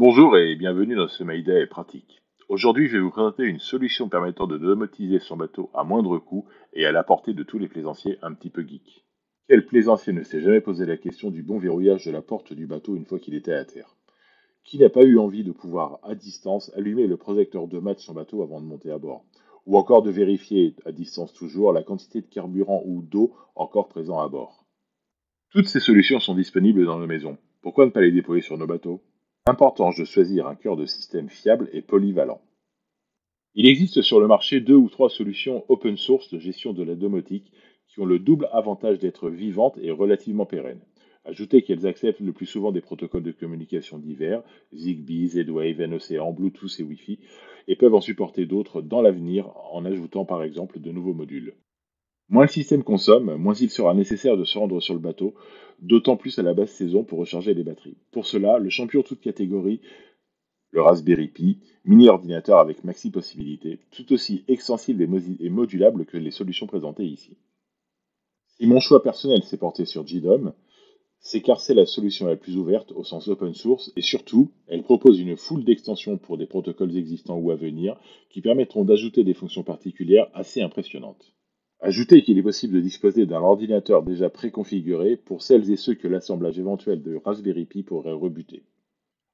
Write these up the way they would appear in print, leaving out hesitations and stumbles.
Bonjour et bienvenue dans ce Mayday pratique. Aujourd'hui, je vais vous présenter une solution permettant de domotiser son bateau à moindre coût et à la portée de tous les plaisanciers un petit peu geeks. Quel plaisancier ne s'est jamais posé la question du bon verrouillage de la porte du bateau une fois qu'il était à terre? Qui n'a pas eu envie de pouvoir, à distance, allumer le projecteur de mât de son bateau avant de monter à bord? Ou encore de vérifier, à distance toujours, la quantité de carburant ou d'eau encore présent à bord? Toutes ces solutions sont disponibles dans nos maisons. Pourquoi ne pas les déployer sur nos bateaux? L'importance de choisir un cœur de système fiable et polyvalent. Il existe sur le marché deux ou trois solutions open source de gestion de la domotique qui ont le double avantage d'être vivantes et relativement pérennes. Ajoutez qu'elles acceptent le plus souvent des protocoles de communication divers, Zigbee, Z-Wave, NOCéan, Bluetooth et Wi-Fi, et peuvent en supporter d'autres dans l'avenir en ajoutant par exemple de nouveaux modules. Moins le système consomme, moins il sera nécessaire de se rendre sur le bateau, d'autant plus à la basse saison pour recharger les batteries. Pour cela, le champion toute catégorie, le Raspberry Pi, mini-ordinateur avec maxi possibilités, tout aussi extensible et modulable que les solutions présentées ici. Si mon choix personnel s'est porté sur JDOM, c'est car c'est la solution la plus ouverte au sens open source et surtout, elle propose une foule d'extensions pour des protocoles existants ou à venir qui permettront d'ajouter des fonctions particulières assez impressionnantes. Ajoutez qu'il est possible de disposer d'un ordinateur déjà préconfiguré pour celles et ceux que l'assemblage éventuel de Raspberry Pi pourrait rebuter.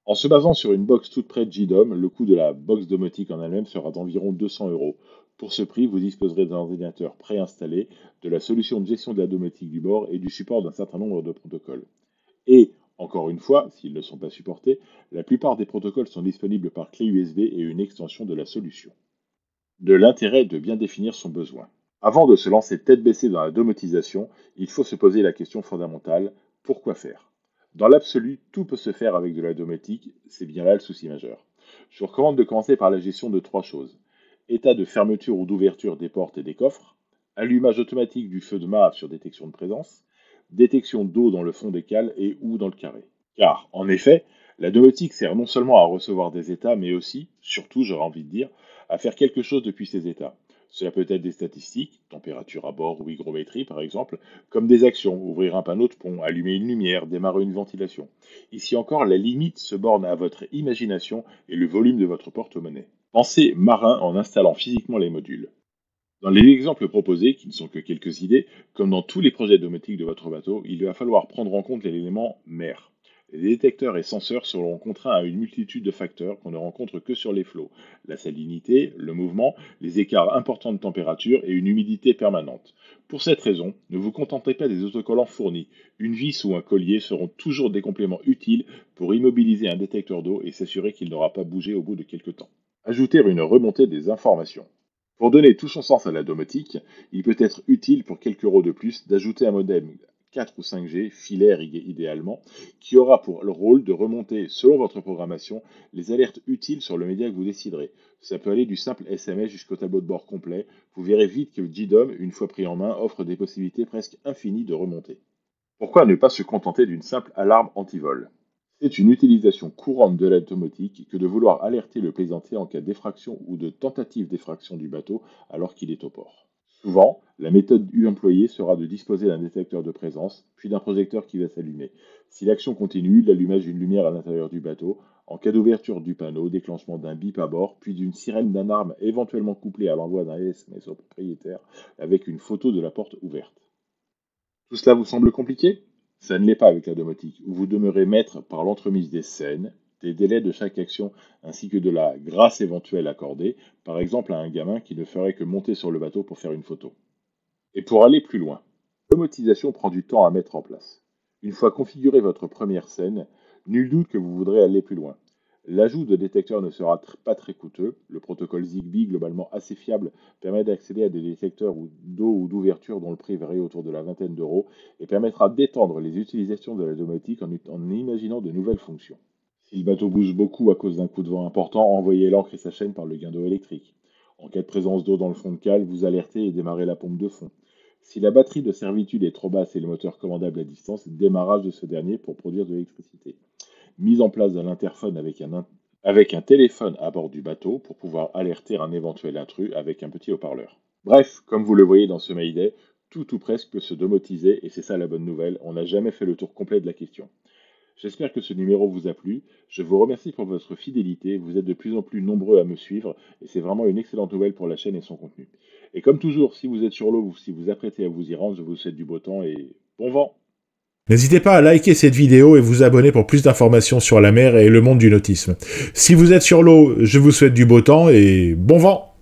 En se basant sur une box toute prête JDOM, le coût de la box domotique en elle-même sera d'environ 200 euros. Pour ce prix, vous disposerez d'un ordinateur préinstallé, de la solution de gestion de la domotique du bord et du support d'un certain nombre de protocoles. Et, encore une fois, s'ils ne sont pas supportés, la plupart des protocoles sont disponibles par clé USB et une extension de la solution. De l'intérêt de bien définir son besoin. Avant de se lancer tête baissée dans la domotisation, il faut se poser la question fondamentale, pourquoi faire? Dans l'absolu, tout peut se faire avec de la domotique, c'est bien là le souci majeur. Je vous recommande de commencer par la gestion de trois choses. État de fermeture ou d'ouverture des portes et des coffres, allumage automatique du feu de mât sur détection de présence, détection d'eau dans le fond des cales et ou dans le carré. Car, en effet, la domotique sert non seulement à recevoir des états, mais aussi, surtout j'aurais envie de dire, à faire quelque chose depuis ces états. Cela peut être des statistiques, température à bord ou hygrométrie par exemple, comme des actions, ouvrir un panneau de pont, allumer une lumière, démarrer une ventilation. Ici encore, la limite se borne à votre imagination et le volume de votre porte-monnaie. Pensez marin en installant physiquement les modules. Dans les exemples proposés, qui ne sont que quelques idées, comme dans tous les projets domotiques de votre bateau, il va falloir prendre en compte l'élément mer. Les détecteurs et senseurs seront contraints à une multitude de facteurs qu'on ne rencontre que sur les flots. La salinité, le mouvement, les écarts importants de température et une humidité permanente. Pour cette raison, ne vous contentez pas des autocollants fournis. Une vis ou un collier seront toujours des compléments utiles pour immobiliser un détecteur d'eau et s'assurer qu'il n'aura pas bougé au bout de quelques temps. Ajoutez une remontée des informations. Pour donner tout son sens à la domotique, il peut être utile pour quelques euros de plus d'ajouter un modem 4 ou 5G, filaire idéalement, qui aura pour le rôle de remonter, selon votre programmation, les alertes utiles sur le média que vous déciderez. Ça peut aller du simple SMS jusqu'au tableau de bord complet. Vous verrez vite que JDOM, une fois pris en main, offre des possibilités presque infinies de remonter. Pourquoi ne pas se contenter d'une simple alarme anti-vol? C'est une utilisation courante de la domotique que de vouloir alerter le plaisancier en cas d'effraction ou de tentative d'effraction du bateau alors qu'il est au port. Souvent, la méthode employée sera de disposer d'un détecteur de présence, puis d'un projecteur qui va s'allumer. Si l'action continue, l'allumage d'une lumière à l'intérieur du bateau, en cas d'ouverture du panneau, déclenchement d'un bip à bord, puis d'une sirène d'alarme éventuellement couplée à l'envoi d'un SMS au propriétaire avec une photo de la porte ouverte. Tout cela vous semble compliqué? Ça ne l'est pas avec la domotique, où vous demeurez maître par l'entremise des scènes, des délais de chaque action, ainsi que de la grâce éventuelle accordée, par exemple à un gamin qui ne ferait que monter sur le bateau pour faire une photo. Et pour aller plus loin, la domotisation prend du temps à mettre en place. Une fois configurée votre première scène, nul doute que vous voudrez aller plus loin. L'ajout de détecteurs ne sera pas très coûteux. Le protocole Zigbee, globalement assez fiable, permet d'accéder à des détecteurs d'eau ou d'ouverture dont le prix varie autour de la vingtaine d'euros et permettra d'étendre les utilisations de la domotique en imaginant de nouvelles fonctions. Si le bateau bouge beaucoup à cause d'un coup de vent important, envoyez l'ancre et sa chaîne par le gain d'eau électrique. En cas de présence d'eau dans le fond de cale, vous alertez et démarrez la pompe de fond. Si la batterie de servitude est trop basse et le moteur commandable à distance, démarrage de ce dernier pour produire de l'électricité. Mise en place d'un interphone avec un téléphone à bord du bateau pour pouvoir alerter un éventuel intrus avec un petit haut-parleur. Bref, comme vous le voyez dans ce Mayday, tout ou presque peut se domotiser et c'est ça la bonne nouvelle, on n'a jamais fait le tour complet de la question. J'espère que ce numéro vous a plu. Je vous remercie pour votre fidélité. Vous êtes de plus en plus nombreux à me suivre et c'est vraiment une excellente nouvelle pour la chaîne et son contenu. Et comme toujours, si vous êtes sur l'eau ou si vous apprêtez à vous y rendre, je vous souhaite du beau temps et bon vent! N'hésitez pas à liker cette vidéo et vous abonner pour plus d'informations sur la mer et le monde du nautisme. Si vous êtes sur l'eau, je vous souhaite du beau temps et bon vent!